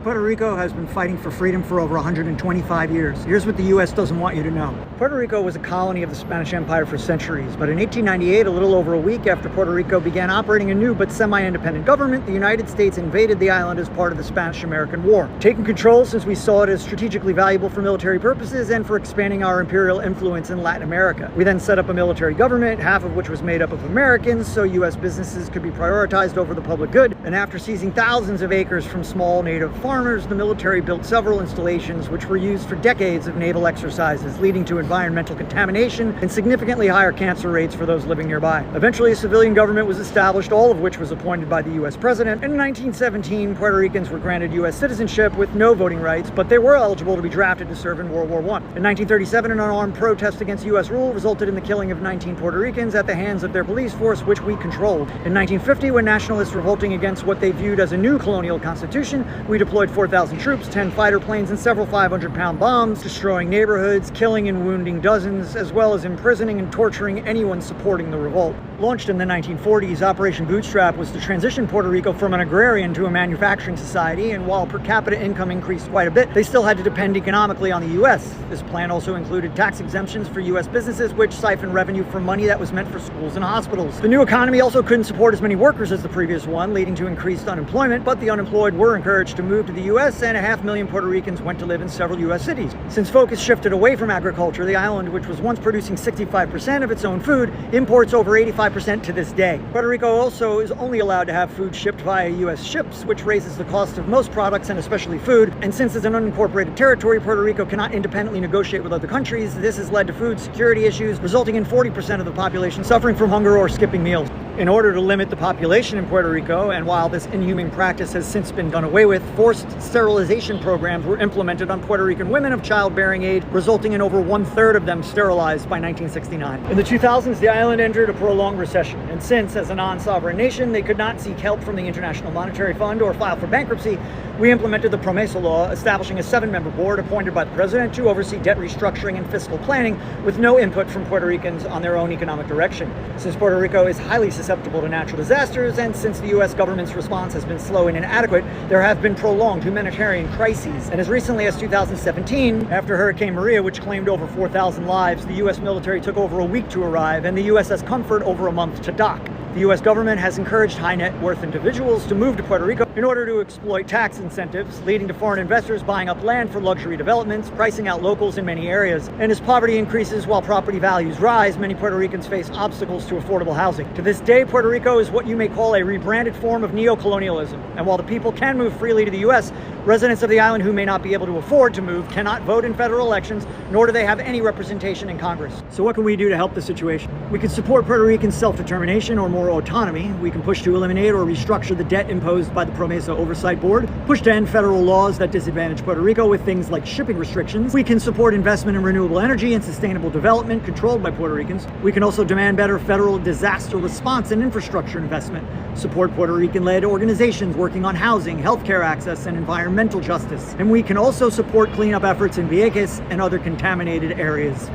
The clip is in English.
Puerto Rico has been fighting for freedom for over 125 years. Here's what the U.S. doesn't want you to know. Puerto Rico was a colony of the Spanish Empire for centuries, but in 1898, a little over a week after Puerto Rico began operating a new but semi-independent government, the United States invaded the island as part of the Spanish-American War. Taking control since we saw it as strategically valuable for military purposes and for expanding our imperial influence in Latin America. We then set up a military government, half of which was made up of Americans, so U.S. businesses could be prioritized over the public good, and after seizing thousands of acres from small native farmers, the military built several installations which were used for decades of naval exercises, leading to environmental contamination and significantly higher cancer rates for those living nearby. Eventually, a civilian government was established, all of which was appointed by the U.S. president. In 1917, Puerto Ricans were granted U.S. citizenship with no voting rights, but they were eligible to be drafted to serve in World War I. In 1937, an unarmed protest against U.S. rule resulted in the killing of 19 Puerto Ricans at the hands of their police force, which we controlled. In 1950, when nationalists revolting against what they viewed as a new colonial constitution, we deployed 4,000 troops, 10 fighter planes, and several 500-pound bombs, destroying neighborhoods, killing and wounding dozens, as well as imprisoning and torturing anyone supporting the revolt. Launched in the 1940s, Operation Bootstrap was to transition Puerto Rico from an agrarian to a manufacturing society, and while per capita income increased quite a bit, they still had to depend economically on the U.S. This plan also included tax exemptions for U.S. businesses, which siphoned revenue from money that was meant for schools and hospitals. The new economy also couldn't support as many workers as the previous one, leading to increased unemployment, but the unemployed were encouraged to move to the U.S., and 500,000 Puerto Ricans went to live in several U.S. cities. Since focus shifted away from agriculture, the island, which was once producing 65% of its own food, imports over 85% to this day. Puerto Rico also is only allowed to have food shipped via U.S. ships, which raises the cost of most products and especially food. And since it's an unincorporated territory, Puerto Rico cannot independently negotiate with other countries. This has led to food security issues, resulting in 40% of the population suffering from hunger or skipping meals. In order to limit the population in Puerto Rico, and while this inhumane practice has since been done away with, forced sterilization programs were implemented on Puerto Rican women of childbearing age, resulting in over 1/3 of them sterilized by 1969. In the 2000s, the island entered a prolonged recession, and since, as a non-sovereign nation, they could not seek help from the International Monetary Fund or file for bankruptcy, we implemented the PROMESA law, establishing a 7-member board appointed by the president to oversee debt restructuring and fiscal planning, with no input from Puerto Ricans on their own economic direction. Since Puerto Rico is highly susceptible to natural disasters, and since the U.S. government's response has been slow and inadequate, there have been prolonged humanitarian crises. And as recently as 2017, after Hurricane Maria, which claimed over 4,000 lives, the U.S. military took over a week to arrive, and the USS Comfort over a month to dock. The U.S. government has encouraged high net worth individuals to move to Puerto Rico in order to exploit tax incentives, leading to foreign investors buying up land for luxury developments, pricing out locals in many areas. And as poverty increases while property values rise, many Puerto Ricans face obstacles to affordable housing. To this day, Puerto Rico is what you may call a rebranded form of neo-colonialism. And while the people can move freely to the U.S., residents of the island who may not be able to afford to move cannot vote in federal elections, nor do they have any representation in Congress. So what can we do to help the situation? We can support Puerto Rican self-determination or more autonomy. We can push to eliminate or restructure the debt imposed by the PROMESA Oversight Board, push to end federal laws that disadvantage Puerto Rico with things like shipping restrictions. We can support investment in renewable energy and sustainable development controlled by Puerto Ricans. We can also demand better federal disaster response and infrastructure investment, support Puerto Rican-led organizations working on housing, healthcare access, and environmental justice. And we can also support cleanup efforts in Vieques and other contaminated areas.